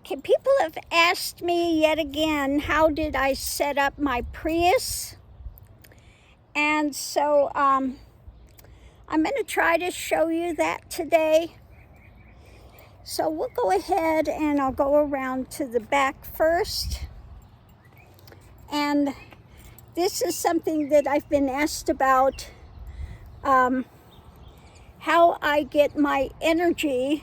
Okay, people have asked me yet again, how did I set up my Prius? And so I'm going to try to show you that today. So we'll go ahead and I'll go around to the back first. And this is something that I've been asked about, how I get my energy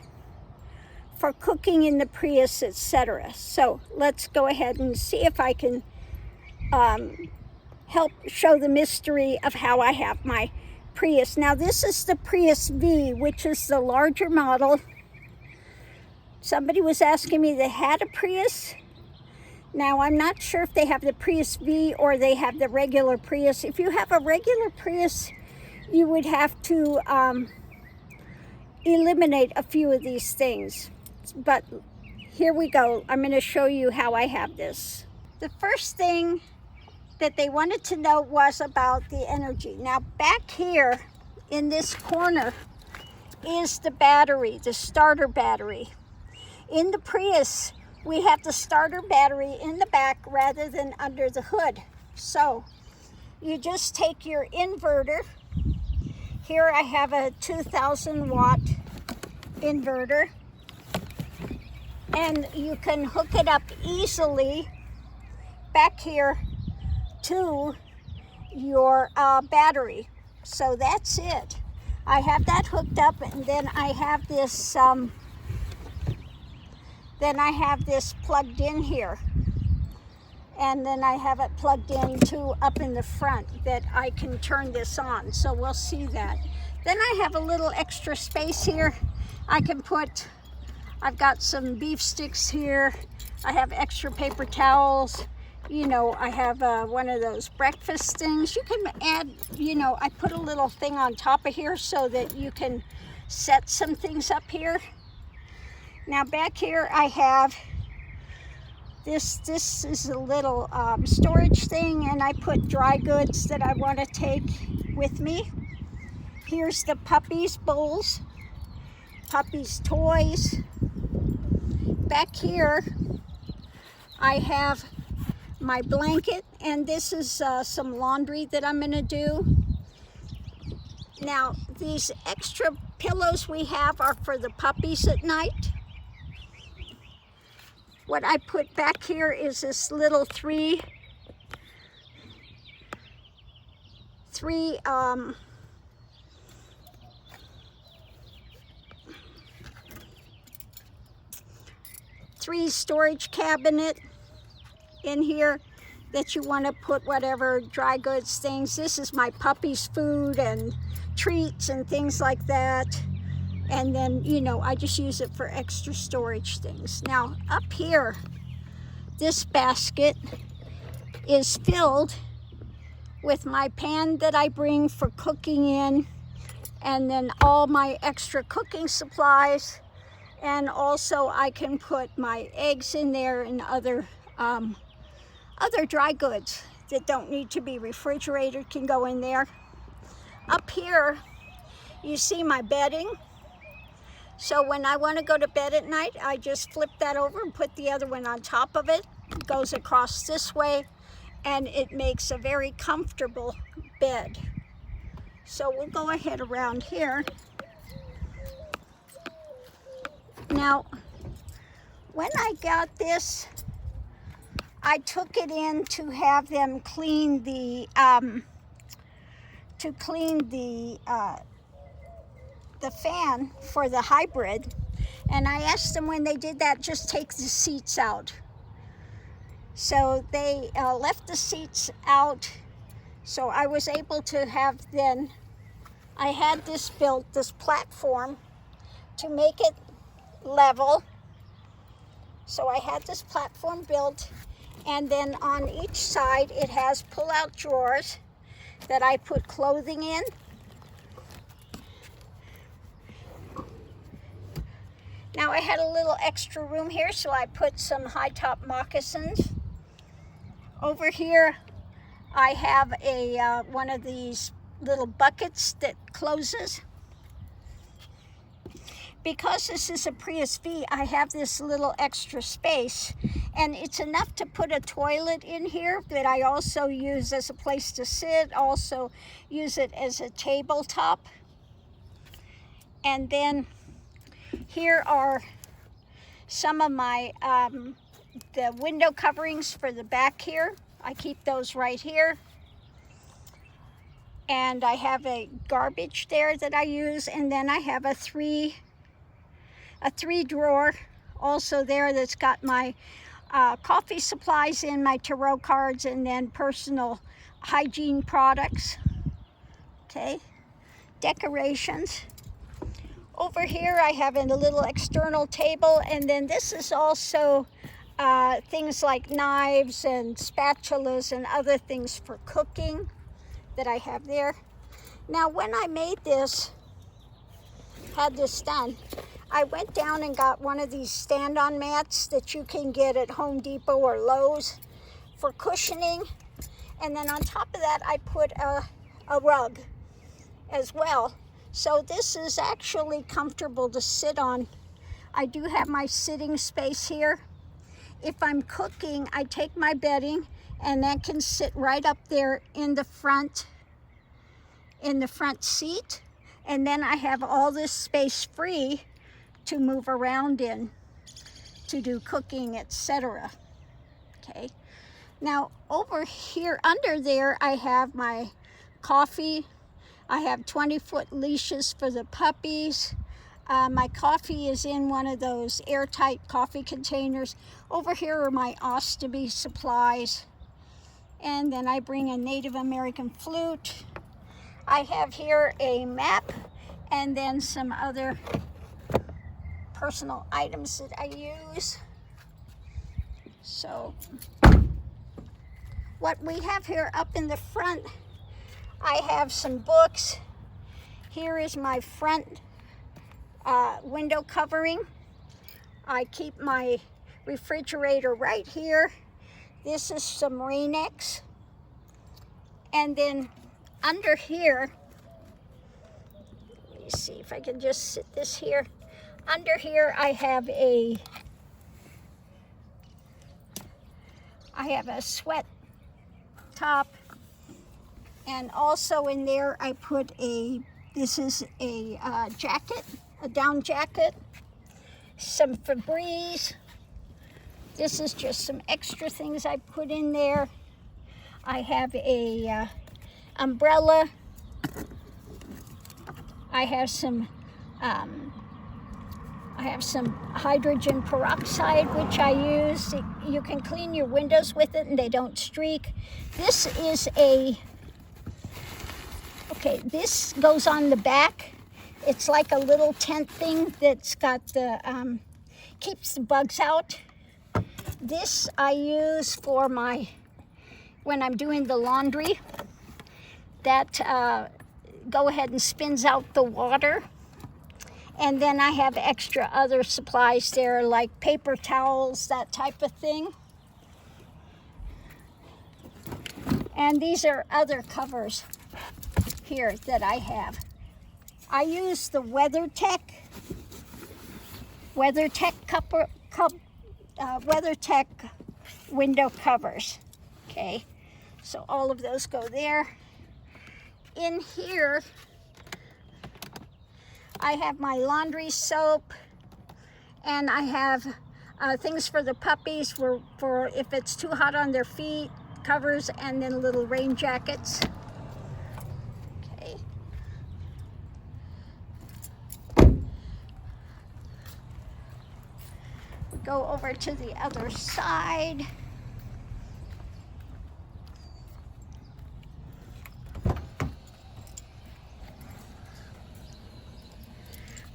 for cooking in the Prius, etc. So let's go ahead and see if I can help show the mystery of how I have my Prius. Now this is the Prius V, which is the larger model. Somebody was asking me they had a Prius. Now I'm not sure if they have the Prius V or they have the regular Prius. If you have a regular Prius, you would have to eliminate a few of these things. But here we go. I'm going to show you how I have this. The first thing that they wanted to know was about the energy. Now back here in this corner is the battery, the starter battery. In the Prius, we have the starter battery in the back rather than under the hood. So you just take your inverter. Here I have a 2000 watt inverter. And you can hook it up easily back here to your battery. So that's it. I have that hooked up, and then I have this plugged in here. And then I have it plugged in to up in the front that I can turn this on. So we'll see that. Then I have a little extra space here. I can put, I've got some beef sticks here. I have extra paper towels. You know, I have one of those breakfast things. You can add, you know, I put a little thing on top of here so that you can set some things up here. Now back here I have this is a little storage thing, and I put dry goods that I want to take with me. Here's the puppies' bowls, puppies' toys. Back here I have my blanket, and this is some laundry that I'm going to do. Now these extra pillows we have are for the puppies at night. What I put back here is this little three storage cabinet in here that you want to put whatever dry goods things. This is my puppy's food and treats and things like that. And then, you know, I just use it for extra storage things. Now up here, this basket is filled with my pan that I bring for cooking in, and then all my extra cooking supplies. And also I can put my eggs in there and other dry goods that don't need to be refrigerated can go in there. Up here, you see my bedding. So when I want to go to bed at night, I just flip that over and put the other one on top of it. It goes across this way, and it makes a very comfortable bed. So we'll go ahead around here. Now, when I got this, I took it in to have them clean the fan for the hybrid, and I asked them when they did that, just take the seats out. So they left the seats out, so I was able to have then, I had this built, this platform, to make it level. So I had this platform built, and then on each side it has pull-out drawers that I put clothing in. Now I had a little extra room here, so I put some high-top moccasins. Over here I have a one of these little buckets that closes. because this is a Prius V, I have this little extra space, and it's enough to put a toilet in here that I also use as a place to sit, also use it as a tabletop. And then here are some of my the window coverings for the back here. I keep those right here. And I have a garbage there that I use, and then I have a three drawer also there that's got my coffee supplies in, my tarot cards, and then personal hygiene products. Okay, decorations. Over here I have a little external table, and then this is also things like knives and spatulas and other things for cooking that I have there. Now when I made this, had this done, I went down and got one of these stand-on mats that you can get at Home Depot or Lowe's for cushioning. And then on top of that, I put a rug as well. So this is actually comfortable to sit on. I do have my sitting space here. If I'm cooking, I take my bedding and that can sit right up there in the front seat. And then I have all this space free to move around in, to do cooking, etc. Okay. Now over here, under there, I have my coffee. I have 20-foot leashes for the puppies. My coffee is in one of those airtight coffee containers. Over here are my ostomy supplies. And then I bring a Native American flute. I have here a map and then some other personal items that I use. So what we have here up in the front, I have some books. Here is my front window covering. I keep my refrigerator right here. This is some Rain-X. And then under here, let me see if I can just sit this here. Under here I have a sweat top, and also in there I put this is a jacket, a down jacket, some Febreze. This is just some extra things I put in there. I have a umbrella. I have some hydrogen peroxide, which I use. You can clean your windows with it and they don't streak. This is this goes on the back. It's like a little tent thing that's got the, keeps the bugs out. This I use for when I'm doing the laundry. That go ahead and spins out the water. And then I have extra other supplies there, like paper towels, that type of thing. And these are other covers here that I have. I use the WeatherTech window covers. Okay, so all of those go there. In here, I have my laundry soap, and I have things for the puppies for if it's too hot on their feet, covers, and then little rain jackets. Okay. Go over to the other side.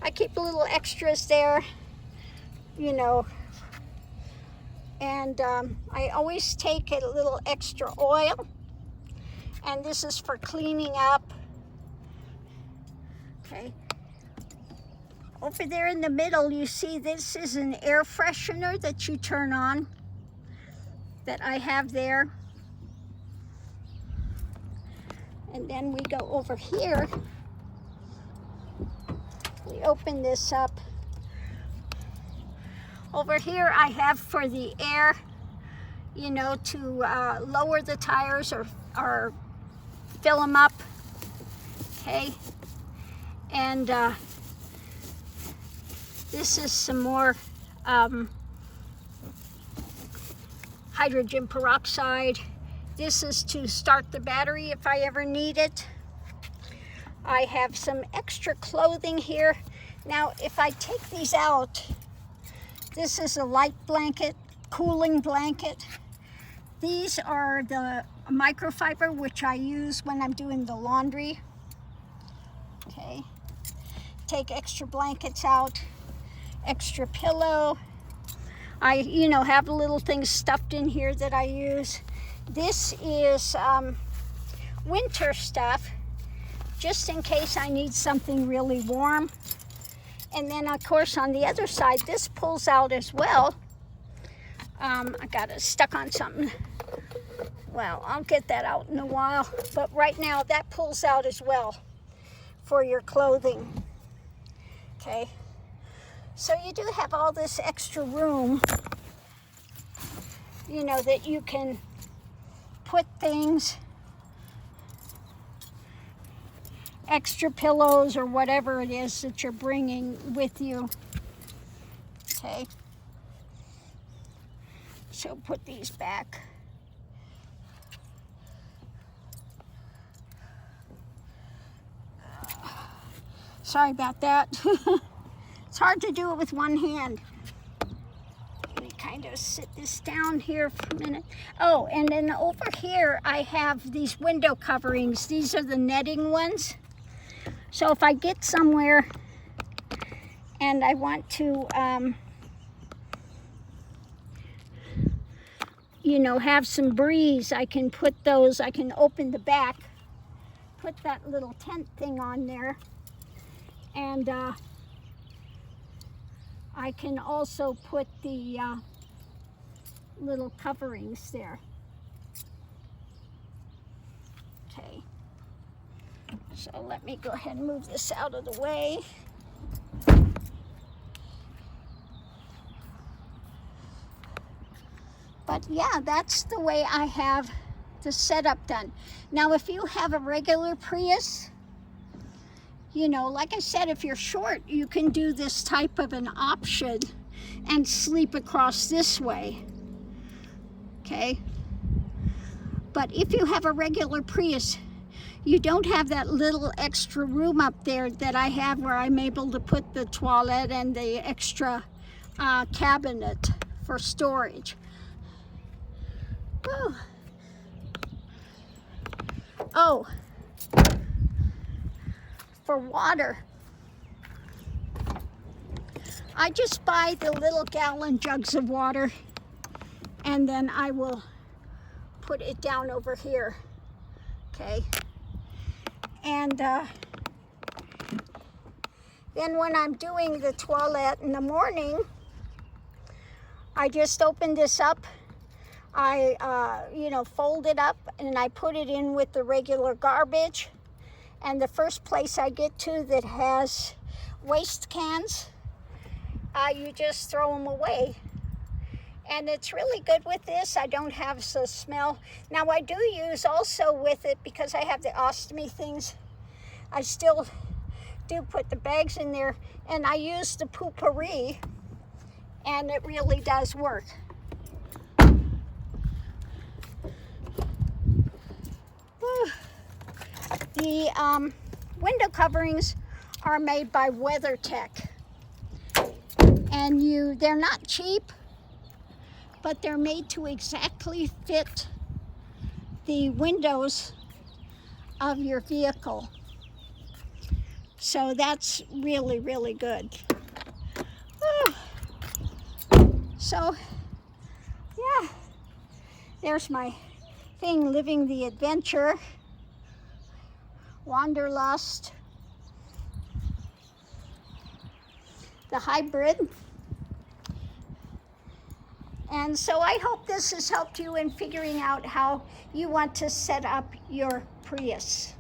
I keep little extras there, you know, and I always take a little extra oil, and this is for cleaning up. Okay. Over there in the middle, you see this is an air freshener that you turn on that I have there. And then we go over here. We open this up. Over here I have for the air, you know, to lower the tires or fill them up, okay? And this is some more hydrogen peroxide. This is to start the battery if I ever need it. I have some extra clothing here. Now, if I take these out, this is a light blanket, cooling blanket. These are the microfiber, which I use when I'm doing the laundry. Okay. Take extra blankets out, extra pillow. I, you know, have little things stuffed in here that I use. This is winter stuff, just in case I need something really warm. And then, of course, on the other side, this pulls out as well. I got it stuck on something. Well, I'll get that out in a while. But right now, that pulls out as well for your clothing. Okay. So you do have all this extra room, you know, that you can put things, extra pillows or whatever it is that you're bringing with you. Okay. So put these back. Sorry about that. It's hard to do it with one hand. Let me kind of sit this down here for a minute. Oh, and then over here I have these window coverings. These are the netting ones. So if I get somewhere and I want to, you know, have some breeze, I can put those, I can open the back, put that little tent thing on there, and I can also put the little coverings there. Okay. So let me go ahead and move this out of the way. But yeah, that's the way I have the setup done. Now, if you have a regular Prius, you know, like I said, if you're short, you can do this type of an option and sleep across this way. Okay? But if you have a regular Prius, you don't have that little extra room up there that I have where I'm able to put the toilet and the extra cabinet for storage. Whew. Oh, for water, I just buy the little gallon jugs of water, and then I will put it down over here. Okay. And then when I'm doing the toilet in the morning, I just open this up. I, you know, fold it up and I put it in with the regular garbage. And the first place I get to that has waste cans, you just throw them away. And it's really good with this. I don't have the smell. Now I do use also with it, because I have the ostomy things, I still do put the bags in there, and I use the poopery, and it really does work. Whew. The window coverings are made by WeatherTech, and they're not cheap, but they're made to exactly fit the windows of your vehicle. So that's really, really good. So, yeah, there's my thing, living the adventure, wanderlust, the hybrid. And so I hope this has helped you in figuring out how you want to set up your Prius.